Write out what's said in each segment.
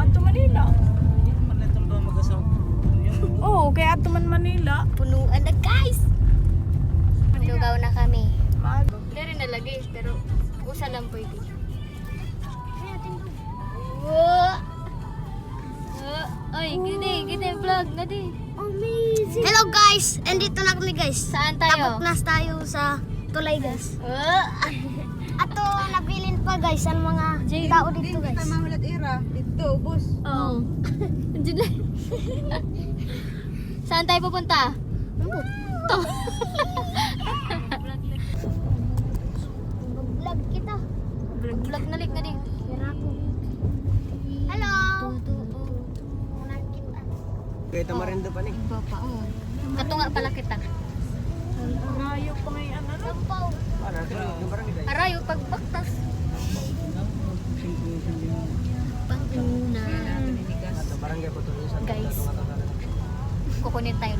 ato Manila. Oo, kaya ato man Manila. Punuan na guys. Lugaw na kami. Mag. Hindi rin nalagay, pero usa lang pwede. Wow! Oy, gini vlog na di. Amazing. Hello guys, and dito na kami guys. Saan tayo? Tapos tayo sa tulay guys. Ato nabilin pa guys ang mga tao dito guys. Mamulat ira. Dito, bus. Oh. Andiyan na. Saan tayo pupunta? Vlog kita. Vlog na lik na di. Hello. Kaya tamarindo pa ni. Iba pa oh. Kato nga pala kita. Rayo pa ngayon ano? Sampaw. Para yung barang ito. Arayo pagbaktas. Panguna. Ato barangay po tuloy sa Guys. Kukunin tayo.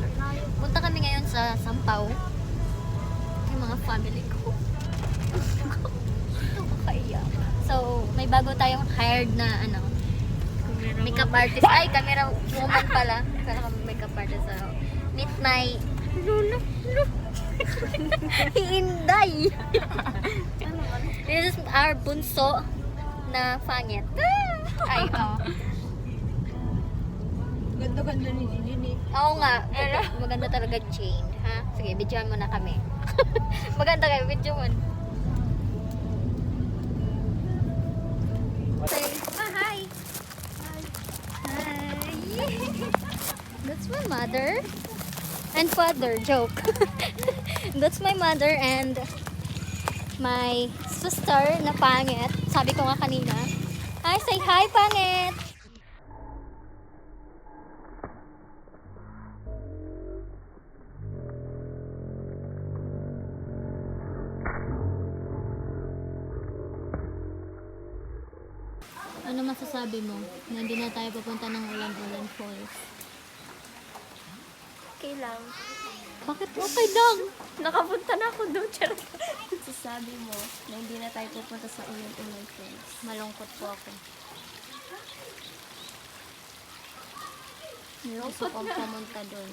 Punta kami ngayon sa Sampaw. Yung mga family ko. Kaya. So, may bago tayong hired na ano, makeup artist. Ay, camera woman pala. Kaya kami makeup artist. So, meet my Lolo. Hinday. This is our bunso na fangit. Ay, oh. Ganda-ganda ni Nini. Oo nga, maganda talaga chain, ha? Sige, videoan mo na kami. Maganda kayo, video mo. Hi! Hi! That's my mother and father, joke. That's my mother and my sister na pangit. Sabi ko nga kanina. Hi, say hi, pangit! Ano masasabi mo na hindi na tayo pupunta ng Ulan-Ulan Falls? Okay lang. Bakit okay lang? Nakapunta na ako doon. Sasabi mo na hindi na tayo pupunta sa Ulan-Ulan Falls. Malungkot po ako. Gusto kong pumunta doon.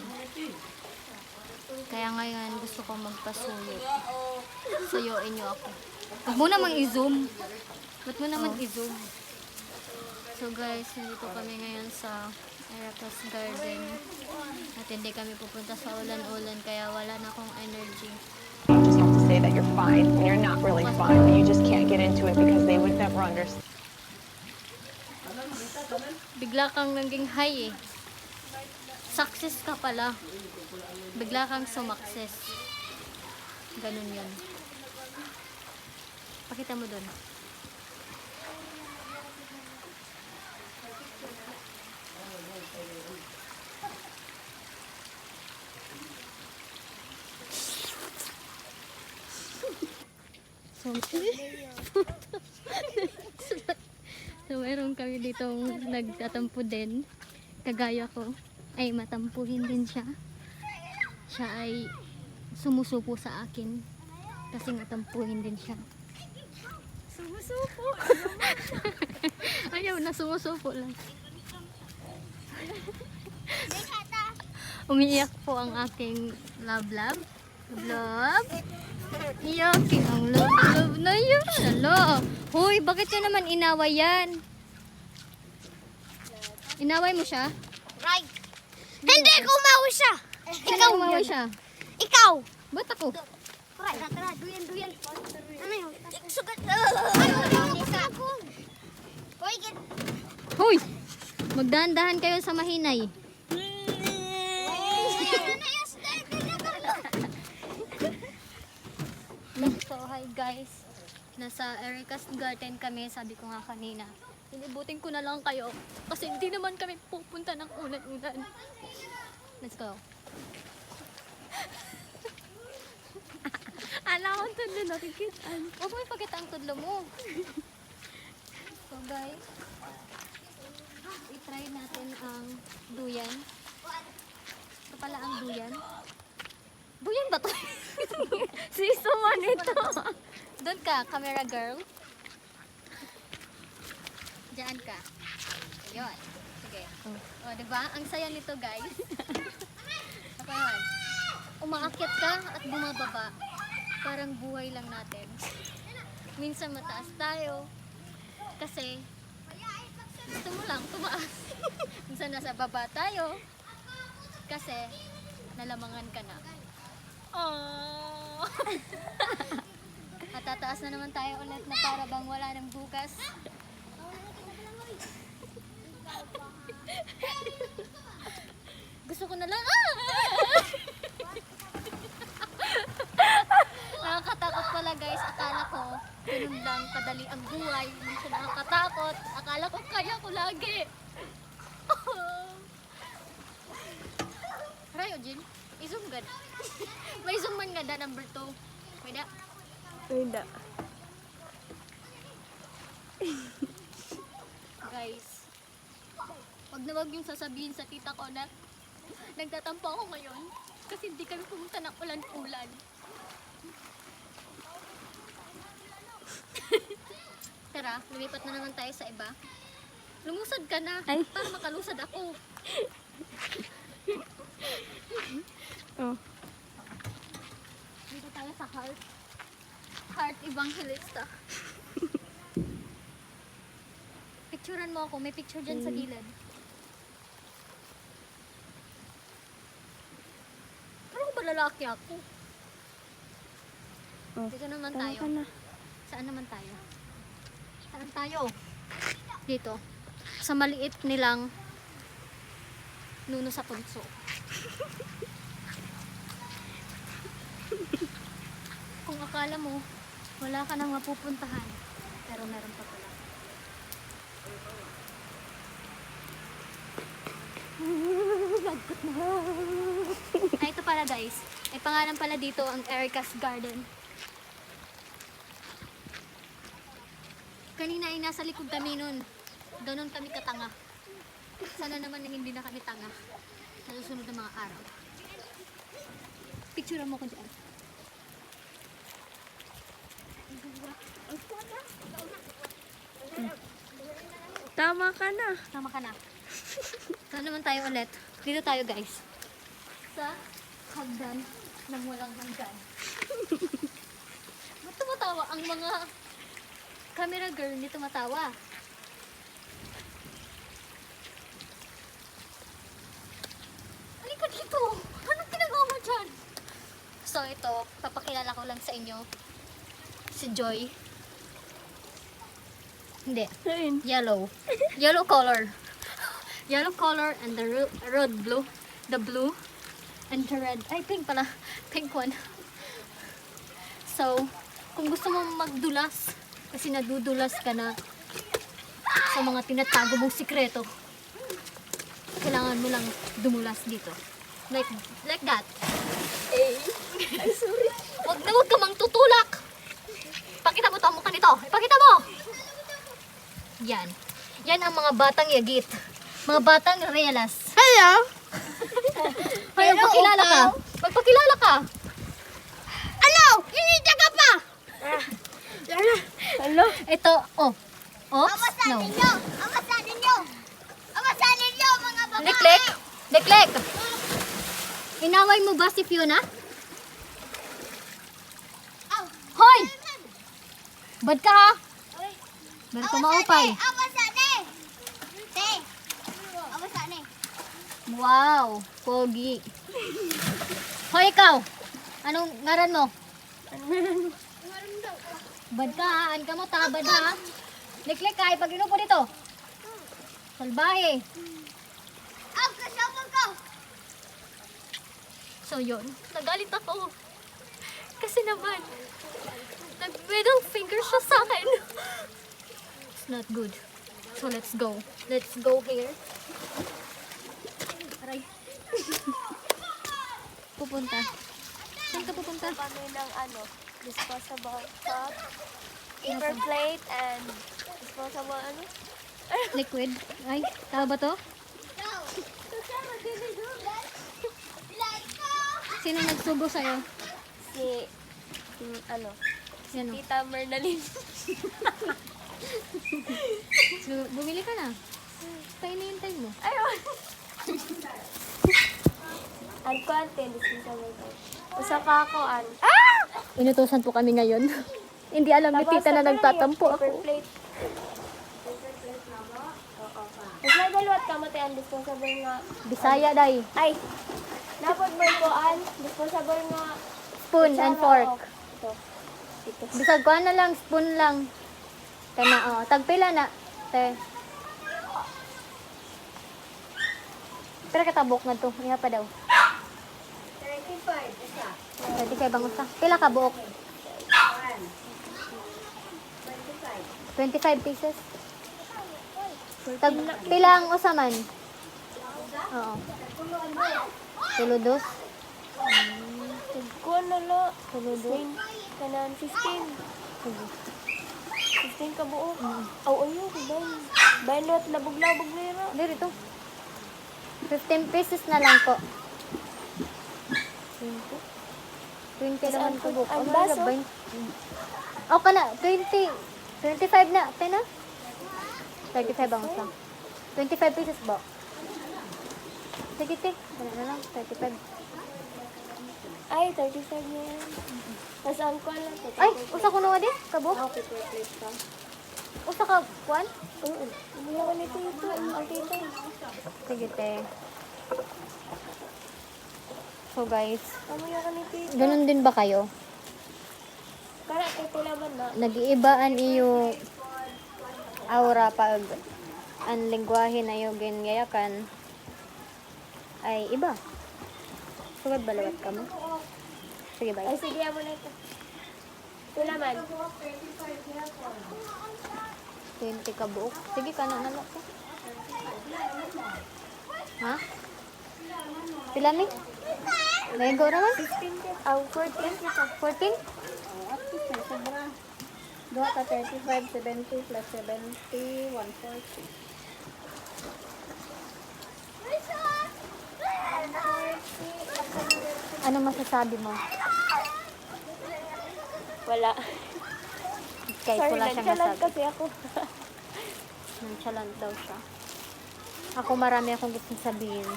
Kaya ngayon gusto kong magpasuyo. Suyuin niyo ako. Huwag mo namang i-zoom. Ba't mo naman i-zoom? So guys, nandito kami ngayon sa Ericas Garden. At hindi kami pupunta sa ulan-ulan kaya wala na akong energy. You just have to say that you're fine when you're not really fine, but you just can't get into it because they would never understand. Bigla kang naging high eh. Success ka pala. Bigla kang sumakses. Ganun yun. Pakita mo doon. So, meron kami ditong nagtatampo din. Kagaya ko. Ay, matampuhin din siya. Siya ay sumusupo sa akin. Kasi natampuhin din siya. Sumusupo. Ayaw na, sumusupo lang. Umiiyak po ang aking love. Love. Iyakin ang love na yun. Alo. Hoy, bakit yun naman inaway yan? Inaway mo siya? Right. Hindi ko umaway siya. Ikaw umaway siya. Ikaw. Ba't ako? Right. Tara, duyan. Ano yun? Sugat. Ano ako? Hoy, get. Hoy! Magdahan-dahan kayo sa mahinay. So, hi guys. Nasa Ericas Garden kami. Sabi ko nga kanina. Inibutin ko na lang kayo. Kasi hindi naman kami pupunta ng ulan-ulan. Let's go. Ala ko tudlo nakikitaan. Huwag mo ipakita ang tudlo mo. So guys, i-try natin ang duyan. Ito pala ang duyan. Duyan ba to? Siso man ito. Doon ka, camera girl. Diyan ka. Ayun. Sige. O, diba? Ang saya nito, guys. Ako yun. Umaakyat ka at bumababa. Parang buhay lang natin. Minsan mataas tayo. Kasi, gusto mo lang tumaas. Minsan nasa baba tayo. Kasi, nalamangan ka na. Oh. At tataas na naman tayo ulit na para bang wala ng bukas. Gusto ko na lang. Nakakatakot pala guys. Akala ko ganun lang kadali ang buhay. Hindi siya nakakatakot. Akala ko kaya ko lagi. Rayo, Jin. I-zoom gad. May zoom man gada number 2. Pwede? Hindi. Guys, wag na wag yung sasabihin sa tita ko na nagtatampo ako ngayon kasi hindi kami pumunta ng ulan-ulan. Tara, lumipat na naman tayo sa iba. Lumusad ka na para makalusad ako. Oh. Dito tayo sa Heart. Heart Evangelista. Picturean mo ako. May picture dyan sa gilid. Parang ba lalaki ako? Oh. Dito naman Tama tayo. ka na. Saan naman tayo? Saan tayo? Dito. Sa maliit nilang nuno sa punso. Kung akala mo, wala ka nang mapupuntahan. Pero meron pa pala. Ay, ito pala guys. May pangalan pala dito ang Erica's Garden. Kanina ay nasa likod kami nun. Doon kami katanga. Sana naman na hindi na kami tanga sa susunod na mga araw. Picture mo ko dyan. Tama ka na. Tama ka na. Saan naman tayo ulit? Dito tayo guys. Sa hagdan ng walang hanggan. Ba't tumatawa ang mga camera girl? Hindi tumatawa. Halika dito! Anong ginagawa mo dyan? So ito, papakilala ko lang sa inyo. Si Joy. Hindi. Ayun. Yellow. Yellow color. Yellow color and the red blue. The blue and the red. Ay, pink pala. Pink one. So, kung gusto mo magdulas, kasi nadudulas ka na sa mga tinatago mong sikreto, kailangan mo lang dumulas dito. Like that. Ay, sorry. Wag ka mang tutulak. Pakita mo to, mukha nito. Ipakita mo. Yan. Yan ang mga batang yagit. Mga batang relas. Hello. Kaya magpakilala ka. Magpakilala ka. Hello! Hinita ka pa! Hello. Ito, oh. Oops, Amasan no. ninyo! Amasan ninyo! Amasan ninyo, mga babae! Liklek. Liklek. Inaway mo ba si Fiona? Aw! Hoy! Bad ka ha? Bad ka maupay. Amasan eh! Te! Amasan eh! Wow, pogi. Hoy, ikaw. Anong ngaran mo? Bad ka ha? An ka mo, tabad ha? Liklek ka, ipag-ino po dito. Salbahe. Aw! Kasama ko! So yun, nagalit ako. Kasi naman, nag-middle finger siya sa akin. It's not good. So let's go. Let's go here. Aray. Pupunta. Saan ka pupunta? Kami ng disposable cup, paper plate, and disposable Liquid. Ay, tama ba to? Kasama din ito. Let's go! Sino nagsubo sa'yo? si Sino? Tita Mernalyn. So, bumili ka na. Pa hinihintay mo. Ayun. Ang konti, disposable plate. Usa ka ako, Inutusan po kami ngayon. Hindi alam ni tita na nagtatampo Paper ako. plate. Mas nagaluwat ka mo tayo ang disposable nga. Bisaya, day. Ay! Napod mo ko an disposable nga. Spoon and fork. Ito. Ito. Bisag ko na lang, spoon lang. Kana, oh. Tagpila na. Te. Pero katabok na to. Iha pa daw. 35 bang usa? Pila ka buok? 25 pieces. Tag pila ang usa man? Oo. Tuludos. Ko na lo. Tuludos. Kanan 15. 15 ka buo. Aw, ayo, bayan. Bayan labog-labog na yun. Dito to. 15 pieces na lang po. 20 naman ko buok. Ang baso? O ka na, 20. 25 na. 10 na? 35 ang usa. 25 pieces ba? Sige, tik. Ano na lang, 35. Ay, 35 na yan. Tapos ang kuwan lang. Ay, usa ko na din? Kabo? paper plate ka. Usa ka, kuan? Oo. Hindi na nito ito. Ang tita. Sige, te. So, guys, Kamuya ka nito ito. ganun din ba kayo? Kaya ito naman na. Nag-iibaan iyo aura pag ang lingwahe na iyo gingayakan ay iba. Sugad balawat ka mo? Sige, bye. Ay, sige mo na ito. Ito naman. 20 ka buok. Sige ka na nalo ko. Ha? Pila mi? Lego naman? 15 ka. Aw, 14 kita. 14? Dua ka 35, 70 plus 70, 140. Ano masasabi mo? Wala. Kahit Sorry, wala siyang nagsalag nasabi. kasi ako. Nonchalant daw siya. Ako marami akong gustong sabihin.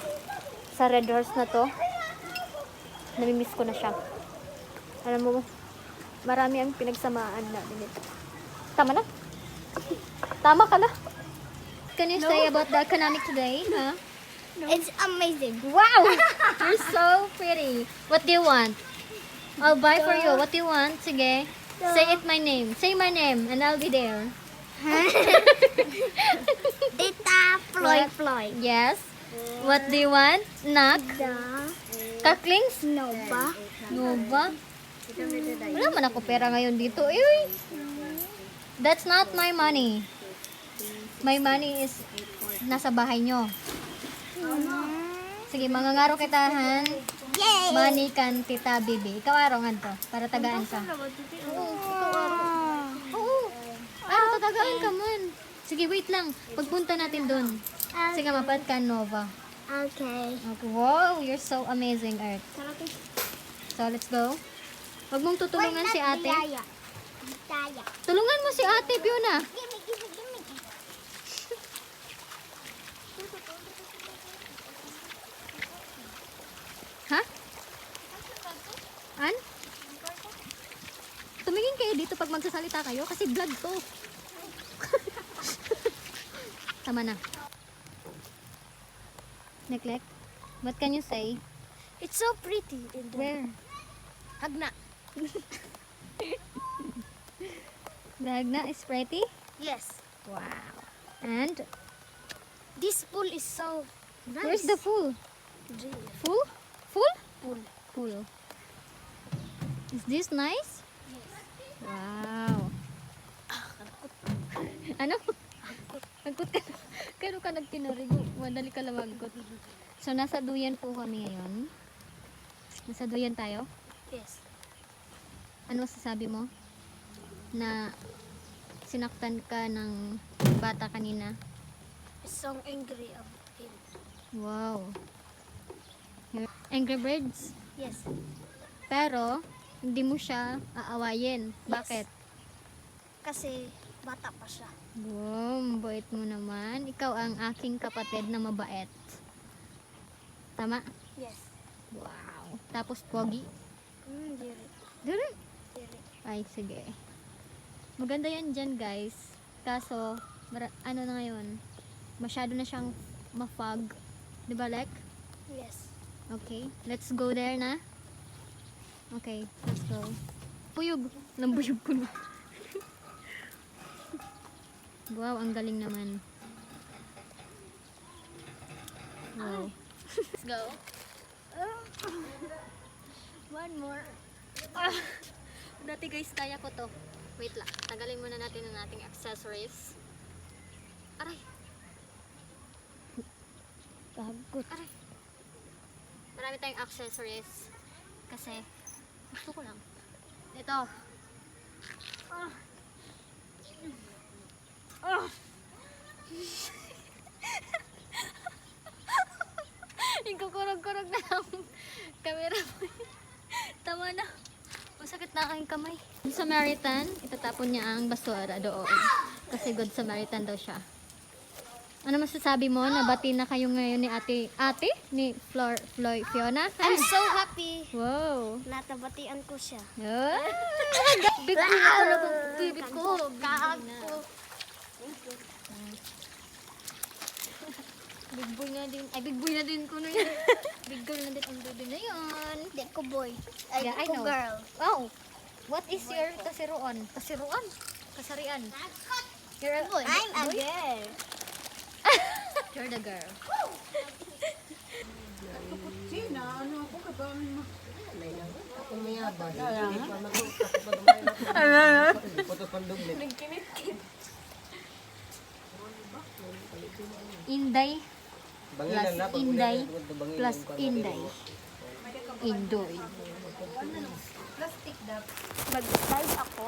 Sa Red Horse na to, namimiss ko na siya. Alam mo, marami ang pinagsamaan namin ito. Tama na? Tama ka na? Can you say about the economic today? Huh? It's amazing. Wow! You're so pretty. What do you want? I'll buy for you. What do you want? Sige. Say it my name. Say my name and I'll be there. Tita Floy What? Floy. Yes. What do you want? Knock. The Kaklings? Nova. Nova? Wala man ako pera ngayon dito. Eh. That's not my money. My money is nasa bahay nyo. Sige, mangangaro kitahan. Yay! Money kan tita bibi. Ikaw arongan to. Para tagaan ka. Oo, ikaw arongan. Oo. Tagaan ka man. Sige, wait lang. Pagpunta natin dun. Sige, mapat ka Nova. Okay. Okay. Wow, you're so amazing, Earth. So, let's go. Huwag mong tutulungan si ate. Daya. Daya. Tulungan mo si ate, Fiona. Gimme, gimme, gimme. Ha? An? Tumingin kayo dito pag magsasalita kayo kasi vlog to. Tama na. Neglect. What can you say? It's so pretty. In the Where? Hagna. The Hagna is pretty? Yes. Wow. And This pool is so nice. where's the pool? Full? Full? Pool. Full. Is this nice? Wow. Ano? Angkot ka. Kano ka nagtinarigo? Madali ka lamangkot. So, nasa duyan po kami ngayon. Nasa duyan tayo. Yes. Ano masasabi mo? Na sinaktan ka ng bata kanina. So angry of him. Wow. Angry Birds. Yes. Pero, hindi mo siya aawayin. Bakit? Kasi Bata pa siya. Wow, mabait mo naman. Ikaw ang aking kapatid na mabait. Tama? Yes. Wow. Tapos pogi? Diri. Dili. Diri. Ay, sige. Maganda yan dyan, guys. Kaso, ano na ngayon? Masyado na siyang ma-fog. Diba, Lek? Yes. Okay. Let's go there na. Okay, let's go. Puyog. Nambuyog ko na. Wow, ang galing naman. Wow. Let's go. One more. Dati guys, kaya ko to. Wait lang. Tagalin muna natin ang ating accessories. Aray. Pagod. Aray. Marami tayong accessories. Kasi, gusto ko lang. Ito. Ikukurog-kurog na ang camera mo. Tama na. Masakit na aking kamay. Yung Samaritan, itatapon niya ang basura doon. Kasi good Samaritan daw siya. Ano masasabi mo? Nabati na kayo ngayon ni ate? Ni Fiona? I'm so happy. Wow. Natabatian ko siya. Ah, big boy na talaga ang baby ko. Gago. Big boy na din. Ay, big boy na din ko na yan. Big girl na din ang baby na yan. Hindi ko boy. Ay, Yeah, I ko know. girl. Oh, what is your kasiruan? Kasiruan? Kasarian? You're a boy. I'm a girl. You're the girl. Kung may abas, hindi pa Puto panduglit. Inday Bangilan na, pag Inday ulit na, bangilan plus ko na Inday. Indoy. Mag-slide ako.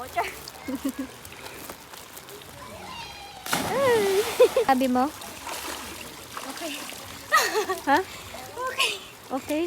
Sabi mo? Okay. Ha? Okay. Okay.